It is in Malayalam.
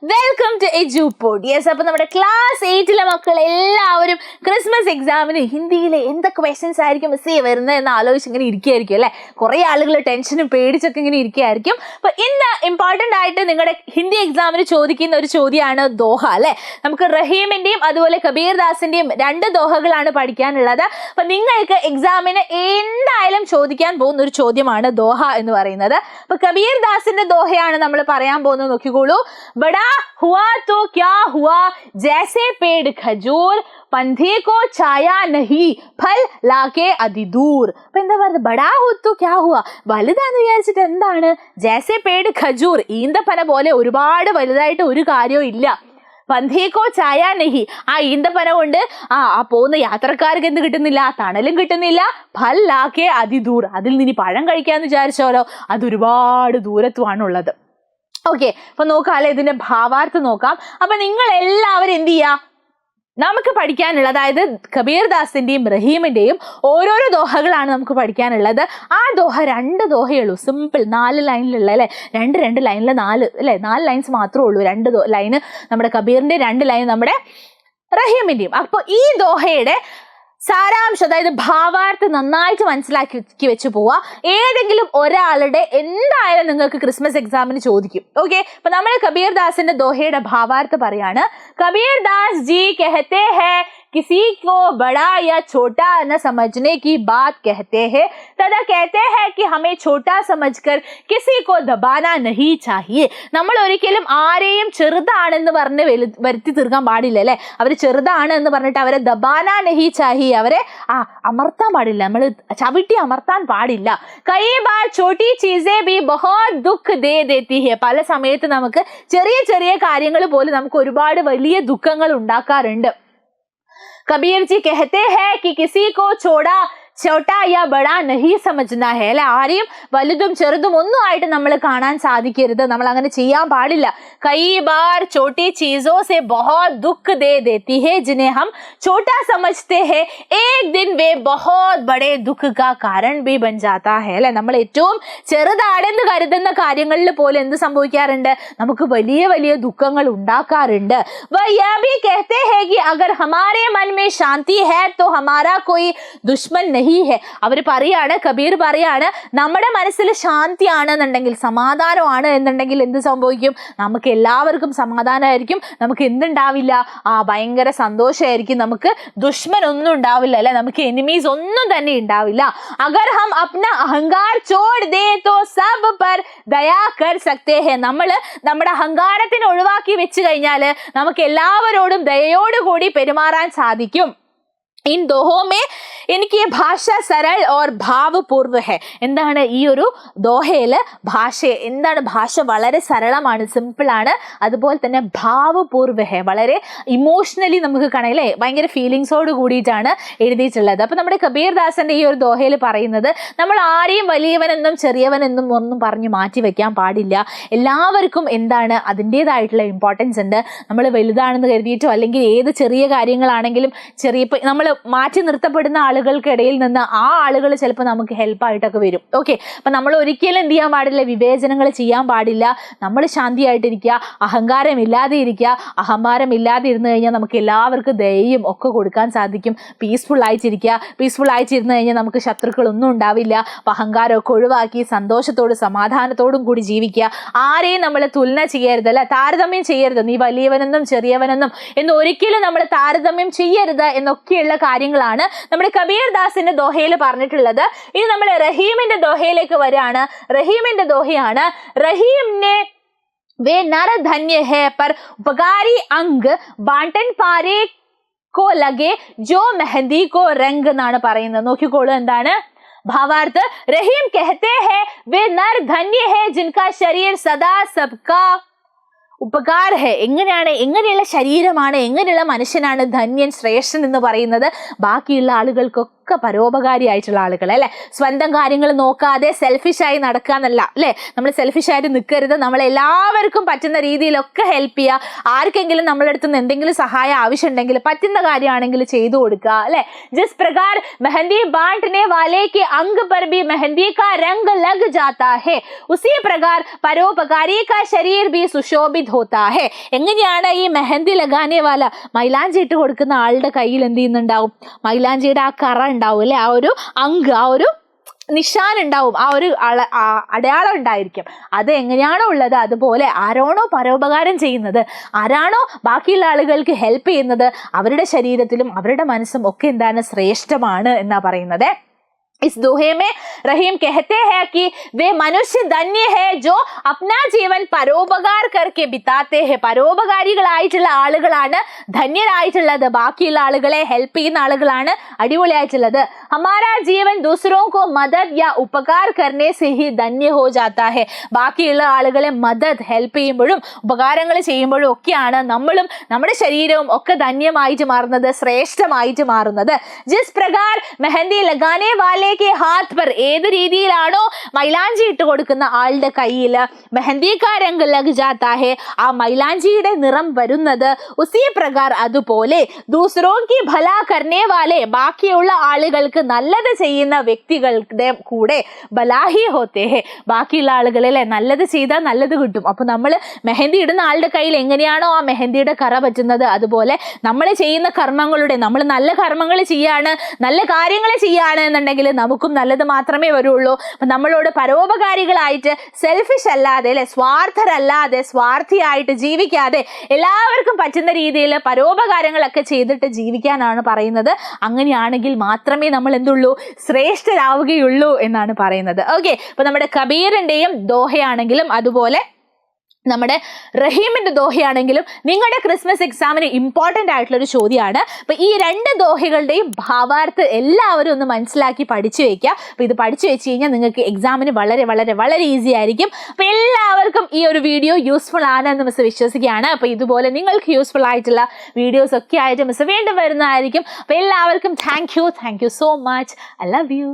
Welcome to എജുപോഡ്. യെസ്, അപ്പോൾ നമ്മുടെ ക്ലാസ് 8 മക്കൾ എല്ലാവരും ക്രിസ്മസ് എക്സാമിന് ഹിന്ദിയിലെ എന്തൊക്കെ ക്വസ്റ്റ്യൻസ് ആയിരിക്കും മിസ് വരുന്നത് എന്ന് ആലോചിച്ച് ഇങ്ങനെ ഇരിക്കുകയായിരിക്കും അല്ലേ. കുറേ ആളുകൾ ടെൻഷനും പേടിച്ചൊക്കെ ഇങ്ങനെ ഇരിക്കുകയായിരിക്കും. അപ്പോൾ ഇന്ന് ഇമ്പോർട്ടൻ്റ് ആയിട്ട് നിങ്ങളുടെ ഹിന്ദി എക്സാമിന് ചോദിക്കുന്ന ഒരു ചോദ്യമാണ് ദോഹ അല്ലേ. നമുക്ക് റഹീമിൻ്റെയും അതുപോലെ കബീർ ദാസിൻ്റെയും 2 ദോഹകളാണ് പഠിക്കാനുള്ളത്. അപ്പോൾ നിങ്ങൾക്ക് എക്സാമിന് എന്തായാലും ചോദിക്കാൻ പോകുന്ന ഒരു ചോദ്യമാണ് ദോഹ എന്ന് പറയുന്നത്. അപ്പോൾ കബീർ ദാസിന്റെ ദോഹയാണ് നമ്മൾ പറയാൻ പോകുന്നത്. നോക്കിക്കോളൂ. ബടാ हुआ तो क्या हुआ, जैसे पेड़ खजूर, पंधे को छाया नहीं, फल लाके अधिदूर. അപ്പൊ എന്താ പറയുന്നത്? ബടാ ഹു तो क्या हुआ, വലുതാന്ന് വിചാരിച്ചിട്ട് എന്താണ്? ജैसे पेड़ खजूर, ഈന്തപ്പന പോലെ ഒരുപാട് വലുതായിട്ട് ഒരു കാര്യവും ഇല്ല. പന്തേക്കോ ചായ നഹി, ആ ഈന്തപ്പന കൊണ്ട് ആ പോകുന്ന യാത്രക്കാർക്ക് എന്ത് കിട്ടുന്നില്ല? തണലും കിട്ടുന്നില്ല. ഫൽ ലാക്കെ അതിദൂർ, അതിൽ നിന്ന് പഴം കഴിക്കാന്ന് വിചാരിച്ചാലോ അത് ഒരുപാട് ദൂരത്തുമാണുള്ളത്. ഓക്കെ, അപ്പൊ നോക്കാല്ലേ, ഇതിന്റെ ഭാവാർത്ഥം നോക്കാം. അപ്പൊ നിങ്ങൾ എല്ലാവരും എന്ത് ചെയ്യാ, നമുക്ക് പഠിക്കാനുള്ളത്, അതായത് കബീർ ദാസിന്റെയും റഹീമിന്റെയും ഓരോരോ ദോഹകളാണ് നമുക്ക് പഠിക്കാനുള്ളത്. ആ ദോഹ 2 ദോഹയുള്ളൂ, സിമ്പിൾ, 4 ലൈനിലുള്ള അല്ലെ. 2 ലൈനിൽ 4 അല്ലെ, 4 ലൈൻസ് മാത്രമേ ഉള്ളൂ. 2 ലൈന് നമ്മുടെ കബീറിന്റെ, 2 ലൈൻ നമ്മുടെ റഹീമിന്റെയും. അപ്പോൾ ഈ ദോഹയുടെ സാരാംശം, അതായത് ഭാവാർത്ഥം നന്നായിട്ട് മനസ്സിലാക്കി വെച്ച് പോവാ. ഏതെങ്കിലും ഒരാളുടെ എന്തായാലും നിങ്ങൾക്ക് ക്രിസ്മസ് എക്സാമിന് ചോദിക്കും. ഓക്കെ, അപ്പൊ നമ്മൾ കബീർ ദാസിന്റെ ദോഹയുടെ ഭാവാർത്ഥം പറയാണ്. കബീർ ദാസ് ജി कहते हैं किसी को बड़ा या छोटा न समझने की बात कहते हैं, तथा कहते हैं कि हमें छोटा समझकर किसी को दबाना नहीं चाहिए. നമ്മൾ ഒരിക്കലും ആരെയും ചെറുതാണെന്ന് പറഞ്ഞ് വരുത്തി തീർക്കാൻ പാടില്ല അല്ലെ. അവർ ചെറുതാണ് എന്ന് പറഞ്ഞിട്ട് അവരെ ദബാന നഹി ചാഹിയെ, അവരെ അമർത്താൻ പാടില്ല, നമ്മൾ ചവിട്ടി അമർത്താൻ പാടില്ല. കൈ ബാർ ചോട്ടി ചീസേ ബി ബഹുത് ദുഃഖ് ദേ ദേത്തി ഹെ, പല സമയത്ത് നമുക്ക് ചെറിയ ചെറിയ കാര്യങ്ങൾ പോലും നമുക്ക് ഒരുപാട് വലിയ ദുഃഖങ്ങൾ ഉണ്ടാക്കാറുണ്ട്. कबीर जी कहते हैं कि किसी को छोटा या बड़ा नहीं समझना है അല്ലെ. ആരെയും വലുതും ചെറുതും ഒന്നും ആയിട്ട് നമ്മൾ കാണാൻ സാധിക്കരുത്, നമ്മൾ അങ്ങനെ ചെയ്യാൻ പാടില്ല. കൈ ബാർ छोटी चीजों से बहुत दुख दे देती है जिन्हें हम छोटा समझते हैं, एक दिन वे बहुत बड़े दुख का कारण भी बन जाता है അല്ലെ. നമ്മൾ ഏറ്റവും ചെറുതാണെന്ന് കരുതുന്ന കാര്യങ്ങളിൽ പോലും എന്ത് സംഭവിക്കാറുണ്ട്? നമുക്ക് വലിയ വലിയ ദുഃഖങ്ങൾ ഉണ്ടാക്കാറുണ്ട്. वह यह भी कहते हैं कि अगर हमारे मन में शांति है तो हमारा कोई दुश्मन नहीं. അവര് പറയാണ്, കബീർ പറയാണ്, നമ്മുടെ മനസ്സിൽ ശാന്തിയാണെന്നുണ്ടെങ്കിൽ, സമാധാനമാണ് എന്നുണ്ടെങ്കിൽ എന്ത് സംഭവിക്കും? നമുക്ക് എല്ലാവർക്കും സമാധാനമായിരിക്കും, നമുക്ക് എന്തുണ്ടാവില്ല? ഭയങ്കര സന്തോഷമായിരിക്കും, നമുക്ക് ദുഷ്മൻ ഒന്നും ഉണ്ടാവില്ല അല്ലെ, നമുക്ക് എനിമീസ് ഒന്നും തന്നെ ഉണ്ടാവില്ല. അഗർ ഹം അപ്ന അഹങ്കാർ ചോട് ദേ തോ സബ് പർ ദയാ കർ സക്തേ ഹെ, നമ്മൾ നമ്മുടെ അഹങ്കാരത്തിന് ഒഴിവാക്കി വെച്ച് കഴിഞ്ഞാൽ നമുക്ക് എല്ലാവരോടും ദയയോടുകൂടി പെരുമാറാൻ സാധിക്കും. इन दोहों में इनकी भाषा सरल और भावपूर्व है. എന്താണ് ഈ ഒരു ദോഹയിൽ ഭാഷ എന്താണ്? ഭാഷ വളരെ സരളമാണ്, സിമ്പിൾ ആണ്, അതുപോലെ തന്നെ ഭാവപൂർവ്വ ഹെ, വളരെ ഇമോഷണലി നമുക്ക് കാണാം അല്ലേ, ഭയങ്കര ഫീലിങ്സോട് കൂടിയിട്ടാണ് എഴുതിയിട്ടുള്ളത്. അപ്പൊ നമ്മുടെ കബീർ ദാസിന്റെ ഈ ഒരു ദോഹയിൽ പറയുന്നത്, നമ്മൾ ആരെയും വലിയവനെന്നും ചെറിയവനെന്നും ഒന്നും പറഞ്ഞു മാറ്റി വെക്കാൻ പാടില്ല. എല്ലാവർക്കും എന്താണ് അതിൻ്റെതായിട്ടുള്ള ഇമ്പോർട്ടൻസ് ഉണ്ട്. നമ്മൾ വലുതാണെന്ന് കരുതിയിട്ടോ അല്ലെങ്കിൽ ഏത് ചെറിയ കാര്യങ്ങളാണെങ്കിലും നമ്മൾ മാറ്റി നിർത്തപ്പെടുന്ന ആളുകൾക്കിടയിൽ നിന്ന് ആ ആളുകൾ ചിലപ്പോൾ നമുക്ക് ഹെൽപ്പായിട്ടൊക്കെ വരും. ഓക്കെ, അപ്പം നമ്മൾ ഒരിക്കലും എന്ത് ചെയ്യാൻ പാടില്ല? വിവേചനങ്ങൾ ചെയ്യാൻ പാടില്ല. നമ്മൾ ശാന്തിയായിട്ടിരിക്കുക, അഹങ്കാരമില്ലാതെ ഇരിക്കുക. അഹങ്കാരം ഇല്ലാതെ ഇരുന്ന് കഴിഞ്ഞാൽ നമുക്ക് എല്ലാവർക്കും ദയയും ഒക്കെ കൊടുക്കാൻ സാധിക്കും. പീസ്ഫുൾ ആയിട്ടിരുന്ന് കഴിഞ്ഞാൽ നമുക്ക് ശത്രുക്കളൊന്നും ഉണ്ടാവില്ല. അപ്പം അഹങ്കാരമൊക്കെ ഒഴിവാക്കി സന്തോഷത്തോടും സമാധാനത്തോടും കൂടി ജീവിക്കുക. ആരെയും നമ്മൾ തുലന ചെയ്യരുത് അല്ല, താരതമ്യം ചെയ്യരുത്. നീ വലിയവനെന്നും ചെറിയവനെന്നും എന്ന് ഒരിക്കലും നമ്മൾ താരതമ്യം ചെയ്യരുത് എന്നൊക്കെയുള്ള കാര്യങ്ങളാണ് നമ്മുടെ കബീർ ദാസിന്റെ ദോഹയിൽ പറഞ്ഞിട്ടുള്ളത്. ഇനി നമ്മൾ റഹീമിന്റെ ദോഹയിലേക്ക് വരികയാണ്. റഹീമിന്റെ ദോഹയാണ്. റഹീമിനെ വേ നർ ധന്യ ഹേ പർ ഉപകാരി അംഗ് ബാണ്ടൻ പാരേ കോ ലഗേ ജോ മെഹന്തി കോ രംഗ് എന്നാണ് പറയുന്നത്. നോക്കിക്കോളൂ എന്താണ് ഭാവാർത്ഥ. റഹീം कहते हैं वे नर धन्य है जिनका शरीर सदा सबका ഉപകാര ഹെ. എങ്ങനെയുള്ള ശരീരമാണ്, എങ്ങനെയുള്ള മനുഷ്യനാണ് ധന്യൻ, ശ്രേഷ്ഠൻ എന്ന് പറയുന്നത്? ബാക്കിയുള്ള ആളുകൾക്കൊക്കെ ഒക്കെ പരോപകാരിയായിട്ടുള്ള ആളുകൾ അല്ലെ. സ്വന്തം കാര്യങ്ങൾ നോക്കാതെ സെൽഫിഷായി നടക്കുക എന്നല്ല അല്ലെ. നമ്മൾ സെൽഫിഷായിട്ട് നിൽക്കരുത്. നമ്മളെല്ലാവർക്കും പറ്റുന്ന രീതിയിലൊക്കെ ഹെൽപ്പ് ചെയ്യുക. ആർക്കെങ്കിലും നമ്മുടെ അടുത്ത് നിന്ന് എന്തെങ്കിലും സഹായം ആവശ്യമുണ്ടെങ്കിൽ പറ്റുന്ന കാര്യമാണെങ്കിൽ ചെയ്തു കൊടുക്കുക അല്ലെ. जिस प्रकार मेहंदी बांटने वाले के अंग पर भी मेहंदी का रंग लग जाता है, उसी प्रकार परोपकारी का शरीर भी सुशोभित होता है. എങ്ങനെയാണ് ഈ മെഹന്തി ലഗാനെ വാല, മൈലാഞ്ചി ഇട്ട് കൊടുക്കുന്ന ആളുടെ കയ്യിൽ എന്ത് ചെയ്യുന്നുണ്ടാവും? മൈലാഞ്ചിയുടെ ആ കറ ഉണ്ടാവും അല്ലെ, ആ ഒരു അങ്ക്, ആ ഒരു നിശാൻ ഉണ്ടാവും, ആ ഒരു അടയാളം ഉണ്ടായിരിക്കും. അത് എങ്ങനെയാണോ ഉള്ളത് അതുപോലെ ആരാണോ പരോപകാരം ചെയ്യുന്നത്, ആരാണോ ബാക്കിയുള്ള ആളുകൾക്ക് ഹെൽപ്പ് ചെയ്യുന്നത്, അവരുടെ ശരീരത്തിലും അവരുടെ മനസ്സും ഒക്കെ എന്താണ് ശ്രേഷ്ഠമാണ് എന്നാ പറയുന്നത്. इस दोहे में रहीम कहते हैं कि वे मनुष्य धन्य है जो अपना जीवन परोपकार करके बिताते हैं. പരോപകാരികളായിട്ടുള്ള ആളുകളാണ് ധന്യരായിട്ടുള്ളത്. ബാക്കിയുള്ള ആളുകളെ ഹെൽപ്പ് ചെയ്യുന്ന ആളുകളാണ് അടിപൊളിയായിട്ടുള്ളത്. हमारा जीवन दूसरों को मदद या उपकार करने से ही धन्य हो जाता है. ബാക്കിയുള്ള ആളുകളെ മദദ്, ഹെൽപ്പ് ചെയ്യുമ്പോഴും ഉപകാരങ്ങൾ ചെയ്യുമ്പോഴും ഒക്കെയാണ് നമ്മളും നമ്മുടെ ശരീരവും ഒക്കെ ധന്യമായിട്ട് മാറുന്നത്, ശ്രേഷ്ഠമായിട്ട് മാറുന്നത്. ജിസ് പ്രകാർ മെഹന്തി ലഗാനെ വാലെ ഹാത്ത് പർ, ഏത് രീതിയിലാണോ മൈലാഞ്ചി ഇട്ട് കൊടുക്കുന്ന ആളുടെ കയ്യിൽ മെഹന്തി കാ രംഗ് ലഗ് ജാതാ ഹെ, ആ മൈലാഞ്ചിയുടെ നിറം വരുന്നത്, ഉസി പ്രകാർ അതുപോലെ ദൂസറോ കി ഭലാ കർനെ വാലെ, ബാക്കിയുള്ള ആളുകൾക്ക് നല്ലത് ചെയ്യുന്ന വ്യക്തികളുടെ കൂടെ ബലാഹി ഹോത്തെ ഹെ, ബാക്കിയുള്ള ആളുകളെ നല്ലത് ചെയ്താൽ നല്ലത് കിട്ടും. അപ്പൊ നമ്മൾ മെഹന്തി ഇടുന്ന ആളുടെ കയ്യിൽ എങ്ങനെയാണോ ആ മെഹന്തിയുടെ കറ പറ്റുന്നത്, അതുപോലെ നമ്മൾ ചെയ്യുന്ന കർമ്മങ്ങളുടെ, നമ്മൾ നല്ല കർമ്മങ്ങൾ ചെയ്യാണ്, നല്ല കാര്യങ്ങൾ ചെയ്യാണ് എന്നുണ്ടെങ്കിൽ നമുക്കും നല്ലത് മാത്രമേ വരുള്ളൂ. നമ്മളോട് പരോപകാരികളായിട്ട്, സെൽഫിഷ് അല്ലാതെ അല്ലെ, സ്വാർത്ഥരല്ലാതെ, സ്വാർത്ഥിയായിട്ട് ജീവിക്കാതെ എല്ലാവർക്കും പറ്റുന്ന രീതിയിൽ പരോപകാരങ്ങളൊക്കെ ചെയ്തിട്ട് ജീവിക്കാനാണ് പറയുന്നത്. അങ്ങനെയാണെങ്കിൽ മാത്രമേ നമ്മൾ എന്തുള്ളൂ, ശ്രേഷ്ഠരാവുകയുള്ളൂ എന്നാണ് പറയുന്നത്. ഓക്കെ, അപ്പൊ നമ്മുടെ കബീറിന്റെയും ദോഹയാണെങ്കിലും അതുപോലെ നമ്മുടെ റഹീമിന്റെ ദോഹയാണെങ്കിലും നിങ്ങളുടെ ക്രിസ്മസ് എക്സാമിന് ഇമ്പോർട്ടൻ്റ് ആയിട്ടുള്ള ഒരു ചോദ്യമാണ്. അപ്പൊ ഈ രണ്ട് ദോഹകളുടെയും ഭാവാർത്ഥം എല്ലാവരും ഒന്ന് മനസ്സിലാക്കി പഠിച്ചു വെക്കുക. അപ്പൊ ഇത് പഠിച്ചു വെച്ച് കഴിഞ്ഞാൽ നിങ്ങൾക്ക് എക്സാമിന് വളരെ വളരെ വളരെ ഈസി ആയിരിക്കും. അപ്പൊ എല്ലാവർക്കും ഈ ഒരു വീഡിയോ യൂസ്ഫുൾ ആണെന്ന് മിസ് വിശ്വസിക്കുകയാണ്. അപ്പൊ ഇതുപോലെ നിങ്ങൾക്ക് യൂസ്ഫുൾ ആയിട്ടുള്ള വീഡിയോസ് ഒക്കെ ആയിട്ട് മിസ് വീണ്ടും വരുന്നതായിരിക്കും. അപ്പൊ എല്ലാവർക്കും thank you so much. I love you.